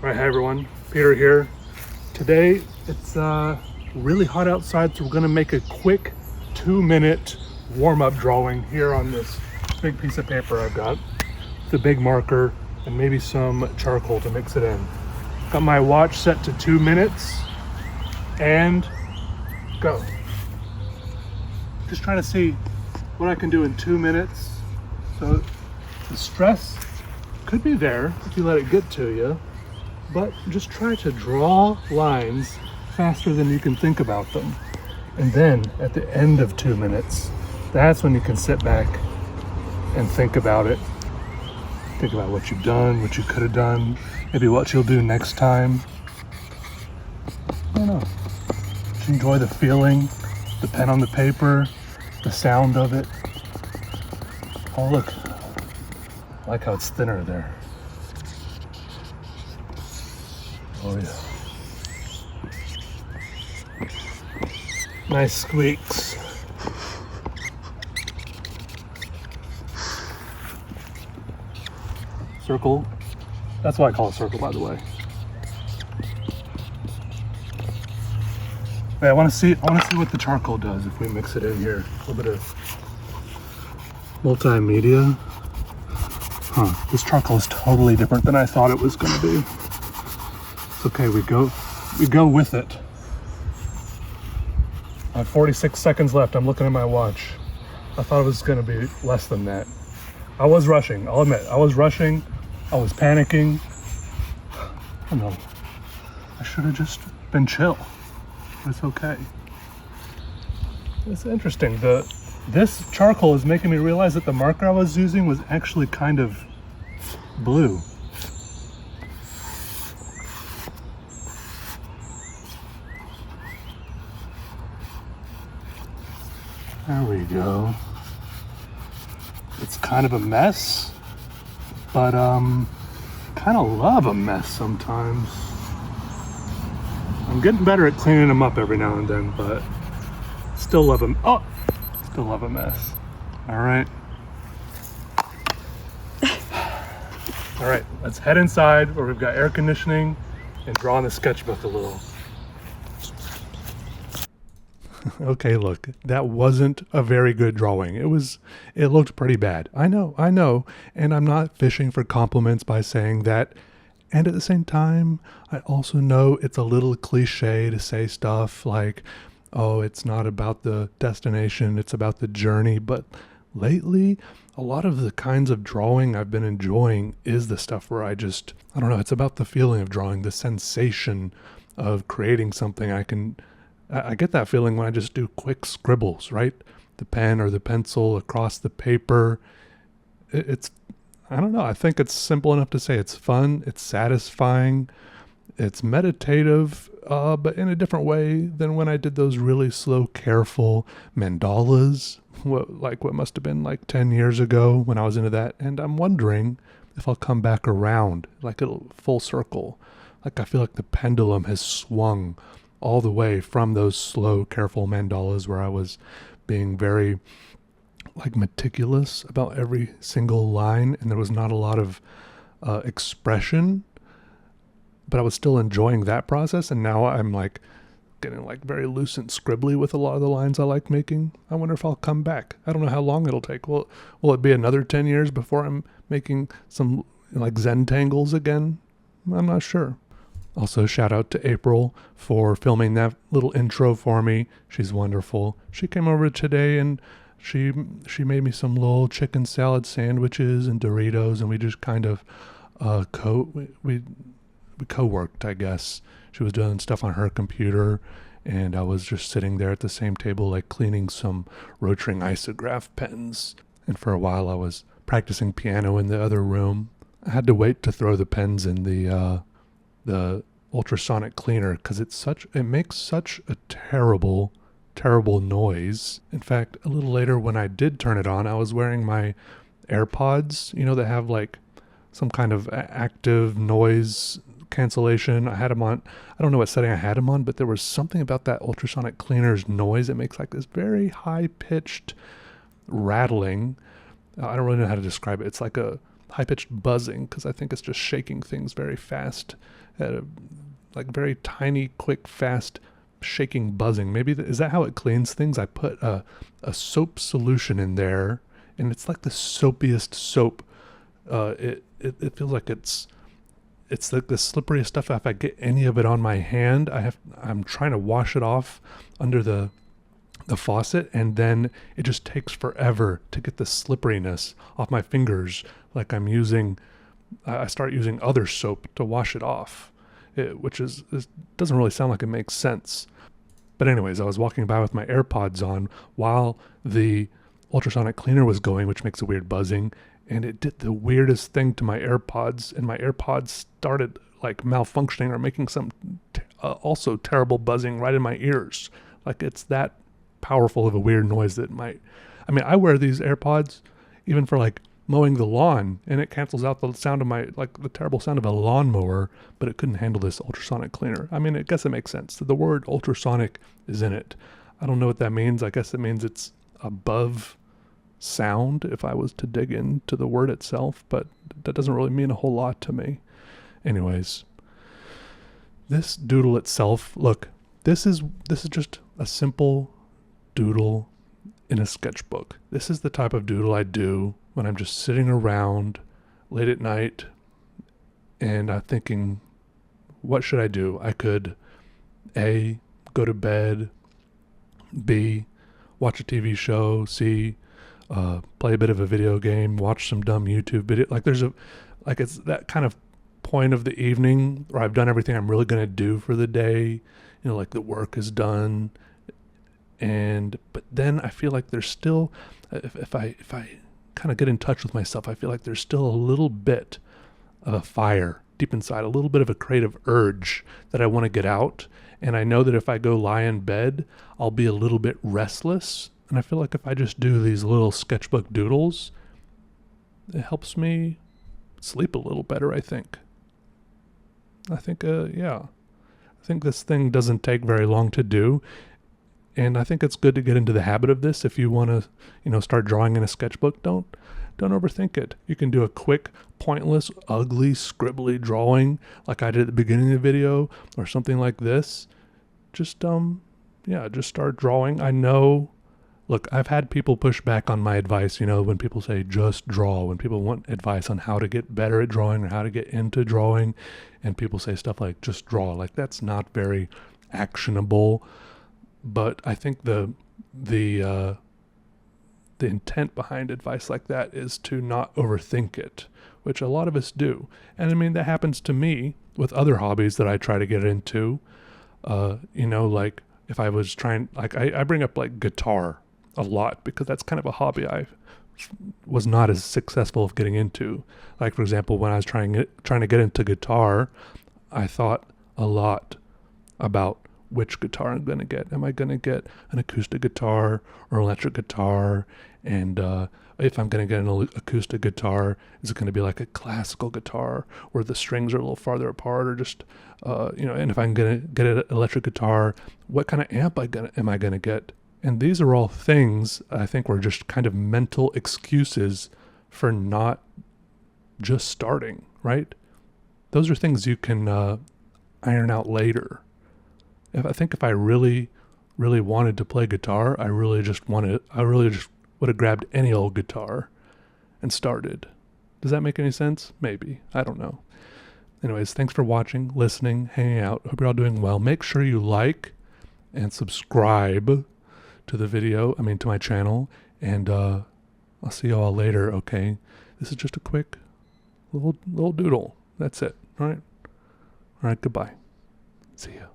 Alright, hi everyone, Peter here. Today it's really hot outside, so we're going to make a quick 2-minute warm-up drawing here on this big piece of paper I've got. The big marker and maybe some charcoal to mix it in. Got my watch set to 2 minutes and go. Just trying to see what I can do in 2 minutes. So the stress could be there if you let it get to you. But just try to draw lines faster than you can think about them. And then at the end of 2 minutes, that's when you can sit back and think about it. Think about what you've done, what you could have done, maybe what you'll do next time. I don't know. Just enjoy the feeling, the pen on the paper, the sound of it. Oh look, I like how it's thinner there. Oh yeah. Nice squeaks. Circle. That's why I call it circle, by the way. Wait, I want to see what the charcoal does if we mix it in here. A little bit of multimedia. Huh, this charcoal is totally different than I thought it was going to be. Okay, we go with it. I have 46 seconds left. I'm looking at my watch. I thought it was going to be less than that. I was rushing, I'll admit. I was rushing. I was panicking. I don't know. I should have just been chill. It's okay. It's interesting. This charcoal is making me realize that the marker I was using was actually kind of blue. There we go. It's kind of a mess, but kind of love a mess sometimes. I'm getting better at cleaning them up every now and then, but still love them. Oh, still love a mess. All right. All right, let's head inside where we've got air conditioning and draw in the sketchbook a little. Okay, look, that wasn't a very good drawing. It looked pretty bad. I know, and I'm not fishing for compliments by saying that. And at the same time, I also know it's a little cliche to say stuff like, oh, it's not about the destination, it's about the journey. But lately, a lot of the kinds of drawing I've been enjoying is the stuff where I don't know, it's about the feeling of drawing, the sensation of creating something. I get that feeling when I just do quick scribbles, right? The pen or the pencil across the paper. I don't know, I think it's simple enough to say it's fun, it's satisfying, it's meditative, but in a different way than when I did those really slow, careful mandalas, what must have been like 10 years ago when I was into that. And I'm wondering if I'll come back around, like a full circle. Like I feel like the pendulum has swung all the way from those slow, careful mandalas where I was being very meticulous about every single line, and there was not a lot of expression, but I was still enjoying that process. And now I'm getting very loose and scribbly with a lot of the lines I like making. I wonder if I'll come back. I don't know how long it'll take. Will it be another 10 years before I'm making some Zen tangles again? I'm not sure. Also, shout out to April for filming that little intro for me. She's wonderful. She came over today and she made me some little chicken salad sandwiches and Doritos, and we just kind of we co-worked, I guess. She was doing stuff on her computer, and I was just sitting there at the same table, cleaning some Rotring isograph pens. And for a while, I was practicing piano in the other room. I had to wait to throw the pens in the ultrasonic cleaner because it makes such a terrible noise. In fact, a little later when I did turn it on, I was wearing my AirPods, that have some kind of active noise cancellation. I had them on. I don't know what setting I had them on, but there was something about that ultrasonic cleaner's noise. It makes this very high pitched rattling. I don't really know how to describe it. It's like high-pitched buzzing, because I think it's just shaking things very fast, at a, like very tiny, quick, fast shaking buzzing. Maybe is that how it cleans things? I put a soap solution in there, and it's like the soapiest soap. It feels like it's like the slipperiest stuff. If I get any of it on my hand, I'm trying to wash it off under the faucet, and then it just takes forever to get the slipperiness off my fingers. Like I start using other soap to wash it off, which doesn't really sound like it makes sense. But anyways, I was walking by with my AirPods on while the ultrasonic cleaner was going, which makes a weird buzzing, and it did the weirdest thing to my AirPods, and my AirPods started like malfunctioning or making some also terrible buzzing right in my ears. Like it's that powerful of a weird noise that I wear these AirPods even for like mowing the lawn, and it cancels out the sound of the terrible sound of a lawnmower, but it couldn't handle this ultrasonic cleaner. I mean, I guess it makes sense. The word ultrasonic is in it. I don't know what that means. I guess it means it's above sound if I was to dig into the word itself, but that doesn't really mean a whole lot to me. Anyways, this doodle itself, look, this is just a simple doodle in a sketchbook. This is the type of doodle I do when I'm just sitting around late at night and I'm thinking, what should I do? I could A, go to bed, B, watch a TV show, C, play a bit of a video game, watch some dumb YouTube video. It's that kind of point of the evening where I've done everything I'm really going to do for the day. Like the work is done. But then I feel like there's still, if I kind of get in touch with myself, I feel like there's still a little bit of a fire deep inside, a little bit of a creative urge that I want to get out. And I know that if I go lie in bed, I'll be a little bit restless. And I feel like if I just do these little sketchbook doodles, it helps me sleep a little better, I think. I think this thing doesn't take very long to do. And I think it's good to get into the habit of this. If you want to, start drawing in a sketchbook, don't overthink it. You can do a quick, pointless, ugly, scribbly drawing like I did at the beginning of the video, or something like this. Just start drawing. I know, look, I've had people push back on my advice, when people say just draw, when people want advice on how to get better at drawing or how to get into drawing, and people say stuff like just draw. Like that's not very actionable. But I think the intent behind advice like that is to not overthink it, which a lot of us do. And I mean, that happens to me with other hobbies that I try to get into. Like if I was trying, like I bring up like guitar a lot because that's kind of a hobby I was not as successful of getting into. Like for example, when I was trying to get into guitar, I thought a lot about which guitar I'm going to get. Am I going to get an acoustic guitar or electric guitar? And if I'm going to get an acoustic guitar, is it going to be like a classical guitar where the strings are a little farther apart, or just, and if I'm going to get an electric guitar, what kind of amp am I going to get? And these are all things I think were just kind of mental excuses for not just starting, right? Those are things you can iron out later. If I really, really wanted to play guitar, I really just would have grabbed any old guitar and started. Does that make any sense? Maybe. I don't know. Anyways, thanks for watching, listening, hanging out. Hope you're all doing well. Make sure you like and subscribe to to my channel. And I'll see you all later, okay? This is just a quick little doodle. That's it. All right, goodbye. See ya.